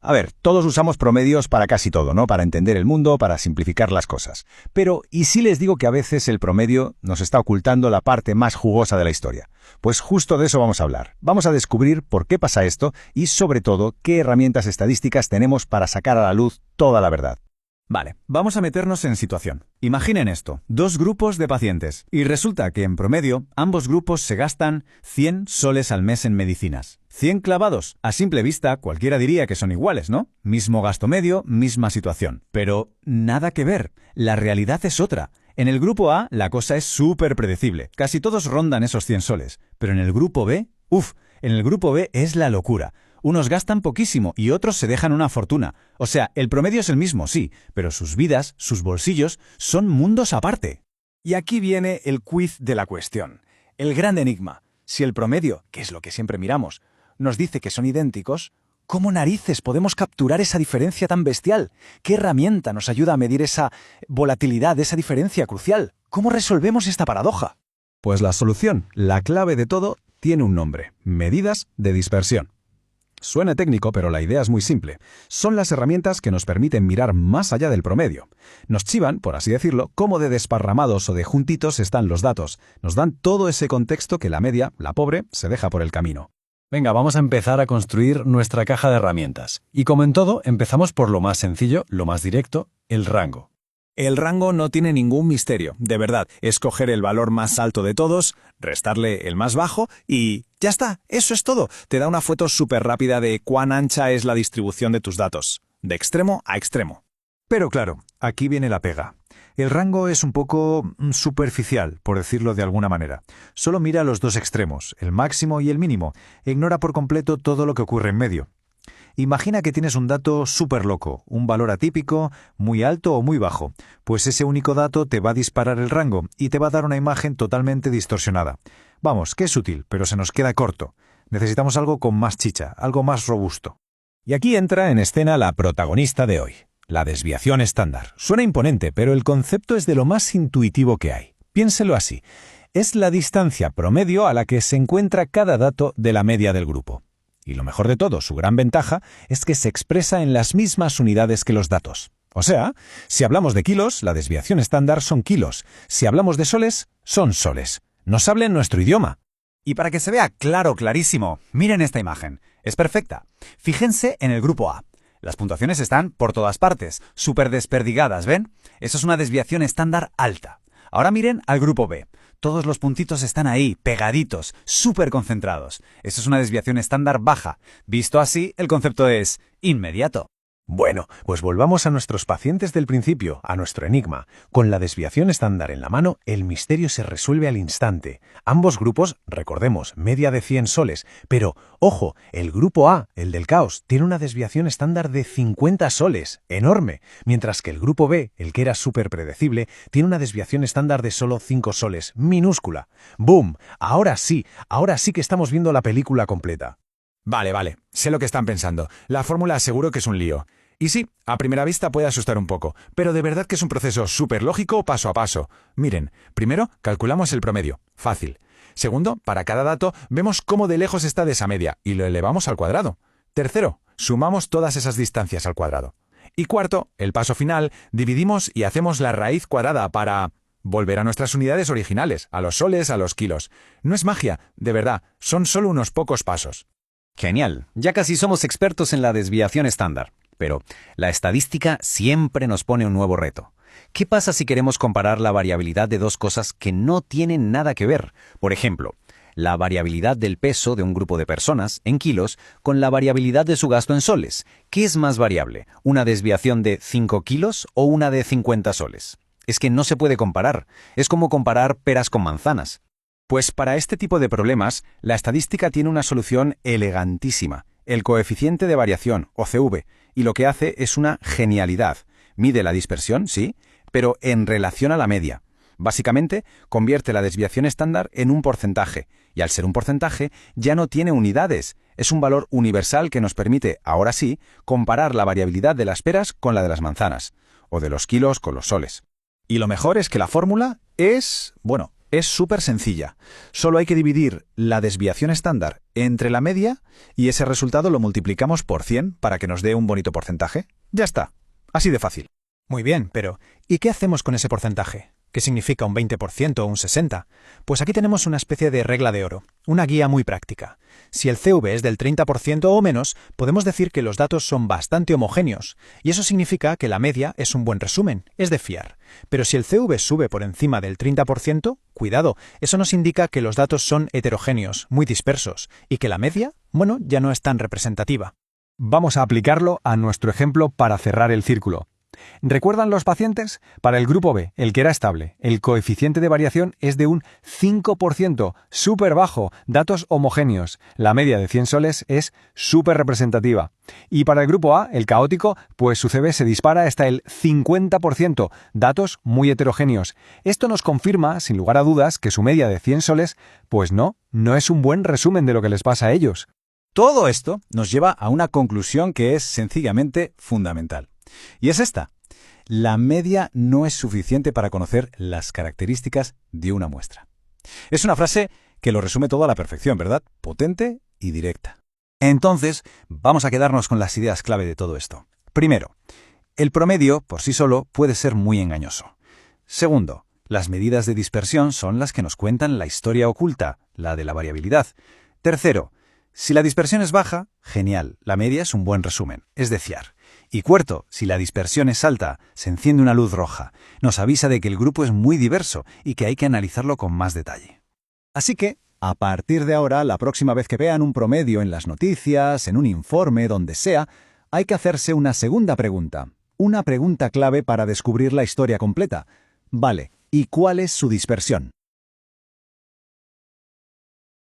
A ver, todos usamos promedios para casi todo, ¿no? Para entender el mundo, para simplificar las cosas. Pero, ¿y si les digo que a veces el promedio nos está ocultando la parte más jugosa de la historia? Pues justo de eso vamos a hablar. Vamos a descubrir por qué pasa esto y, sobre todo, qué herramientas estadísticas tenemos para sacar a la luz toda la verdad. Vale, vamos a meternos en situación. Imaginen esto, dos grupos de pacientes, y resulta que en promedio ambos grupos se gastan 100 soles al mes en medicinas. 100 clavados. A simple vista, cualquiera diría que son iguales, ¿no? Mismo gasto medio, misma situación. Pero nada que ver. La realidad es otra. En el grupo A, la cosa es súper predecible. Casi todos rondan esos 100 soles. Pero en el grupo B, en el grupo B es la locura. Unos gastan poquísimo y otros se dejan una fortuna. O sea, el promedio es el mismo, sí, pero sus vidas, sus bolsillos, son mundos aparte. Y aquí viene el quiz de la cuestión. El gran enigma. Si el promedio, que es lo que siempre miramos, nos dice que son idénticos, ¿cómo narices podemos capturar esa diferencia tan bestial? ¿Qué herramienta nos ayuda a medir esa volatilidad, esa diferencia crucial? ¿Cómo resolvemos esta paradoja? Pues la solución, la clave de todo, tiene un nombre: medidas de dispersión. Suena técnico, pero la idea es muy simple. Son las herramientas que nos permiten mirar más allá del promedio. Nos chivan, por así decirlo, cómo de desparramados o de juntitos están los datos. Nos dan todo ese contexto que la media, la pobre, se deja por el camino. Venga, vamos a empezar a construir nuestra caja de herramientas. Y como en todo, empezamos por lo más sencillo, lo más directo, el rango. El rango no tiene ningún misterio, de verdad. Es coger el valor más alto de todos, restarle el más bajo y ya está, eso es todo. Te da una foto súper rápida de cuán ancha es la distribución de tus datos, de extremo a extremo. Pero claro, aquí viene la pega. El rango es un poco superficial, por decirlo de alguna manera. Solo mira los dos extremos, el máximo y el mínimo, e ignora por completo todo lo que ocurre en medio. Imagina que tienes un dato súper loco, un valor atípico, muy alto o muy bajo. Pues ese único dato te va a disparar el rango y te va a dar una imagen totalmente distorsionada. Vamos, que es útil, pero se nos queda corto. Necesitamos algo con más chicha, algo más robusto. Y aquí entra en escena la protagonista de hoy, la desviación estándar. Suena imponente, pero el concepto es de lo más intuitivo que hay. Piénselo así. Es la distancia promedio a la que se encuentra cada dato de la media del grupo. Y lo mejor de todo, su gran ventaja, es que se expresa en las mismas unidades que los datos. O sea, si hablamos de kilos, la desviación estándar son kilos. Si hablamos de soles, son soles. Nos habla en nuestro idioma. Y para que se vea claro, clarísimo, miren esta imagen. Es perfecta. Fíjense en el grupo A. Las puntuaciones están por todas partes, súper desperdigadas, ¿ven? Eso es una desviación estándar alta. Ahora miren al grupo B. Todos los puntitos están ahí, pegaditos, súper concentrados. Eso es una desviación estándar baja. Visto así, el concepto es inmediato. Bueno, pues volvamos a nuestros pacientes del principio, a nuestro enigma. Con la desviación estándar en la mano, el misterio se resuelve al instante. Ambos grupos, recordemos, media de 100 soles. Pero, ojo, el grupo A, el del caos, tiene una desviación estándar de 50 soles, enorme. Mientras que el grupo B, el que era súper predecible, tiene una desviación estándar de solo 5 soles, minúscula. ¡Boom! Ahora sí que estamos viendo la película completa. Vale, sé lo que están pensando. La fórmula seguro que es un lío. Y sí, a primera vista puede asustar un poco, pero de verdad que es un proceso súper lógico paso a paso. Miren, primero calculamos el promedio. Fácil. Segundo, para cada dato vemos cómo de lejos está de esa media y lo elevamos al cuadrado. Tercero, sumamos todas esas distancias al cuadrado. Y cuarto, el paso final, dividimos y hacemos la raíz cuadrada para volver a nuestras unidades originales, a los soles, a los kilos. No es magia, de verdad, son solo unos pocos pasos. Genial, ya casi somos expertos en la desviación estándar. Pero la estadística siempre nos pone un nuevo reto. ¿Qué pasa si queremos comparar la variabilidad de dos cosas que no tienen nada que ver? Por ejemplo, la variabilidad del peso de un grupo de personas en kilos con la variabilidad de su gasto en soles. ¿Qué es más variable? ¿Una desviación de 5 kilos o una de 50 soles? Es que no se puede comparar. Es como comparar peras con manzanas. Pues para este tipo de problemas, la estadística tiene una solución elegantísima, el coeficiente de variación, o CV, y lo que hace es una genialidad. Mide la dispersión, sí, pero en relación a la media. Básicamente, convierte la desviación estándar en un porcentaje, y al ser un porcentaje, ya no tiene unidades. Es un valor universal que nos permite, ahora sí, comparar la variabilidad de las peras con la de las manzanas, o de los kilos con los soles. Y lo mejor es que la fórmula es Es súper sencilla. Solo hay que dividir la desviación estándar entre la media y ese resultado lo multiplicamos por 100 para que nos dé un bonito porcentaje. Ya está. Así de fácil. Muy bien, pero ¿y qué hacemos con ese porcentaje? ¿Qué significa un 20% o un 60%? Pues aquí tenemos una especie de regla de oro, una guía muy práctica. Si el CV es del 30% o menos, podemos decir que los datos son bastante homogéneos, y eso significa que la media es un buen resumen, es de fiar. Pero si el CV sube por encima del 30%, cuidado, eso nos indica que los datos son heterogéneos, muy dispersos, y que la media, bueno, ya no es tan representativa. Vamos a aplicarlo a nuestro ejemplo para cerrar el círculo. ¿Recuerdan los pacientes? Para el grupo B, el que era estable, el coeficiente de variación es de un 5%, súper bajo, datos homogéneos. La media de 100 soles es súper representativa. Y para el grupo A, el caótico, pues su CV se dispara hasta el 50%, datos muy heterogéneos. Esto nos confirma, sin lugar a dudas, que su media de 100 soles, pues no es un buen resumen de lo que les pasa a ellos. Todo esto nos lleva a una conclusión que es sencillamente fundamental. Y es esta. La media no es suficiente para conocer las características de una muestra. Es una frase que lo resume todo a la perfección, ¿verdad? Potente y directa. Entonces, vamos a quedarnos con las ideas clave de todo esto. Primero, el promedio, por sí solo, puede ser muy engañoso. Segundo, las medidas de dispersión son las que nos cuentan la historia oculta, la de la variabilidad. Tercero, si la dispersión es baja, genial, la media es un buen resumen, es de fiar. Y cuarto, si la dispersión es alta, se enciende una luz roja. Nos avisa de que el grupo es muy diverso y que hay que analizarlo con más detalle. Así que, a partir de ahora, la próxima vez que vean un promedio en las noticias, en un informe, donde sea, hay que hacerse una segunda pregunta. Una pregunta clave para descubrir la historia completa. Vale, ¿y cuál es su dispersión?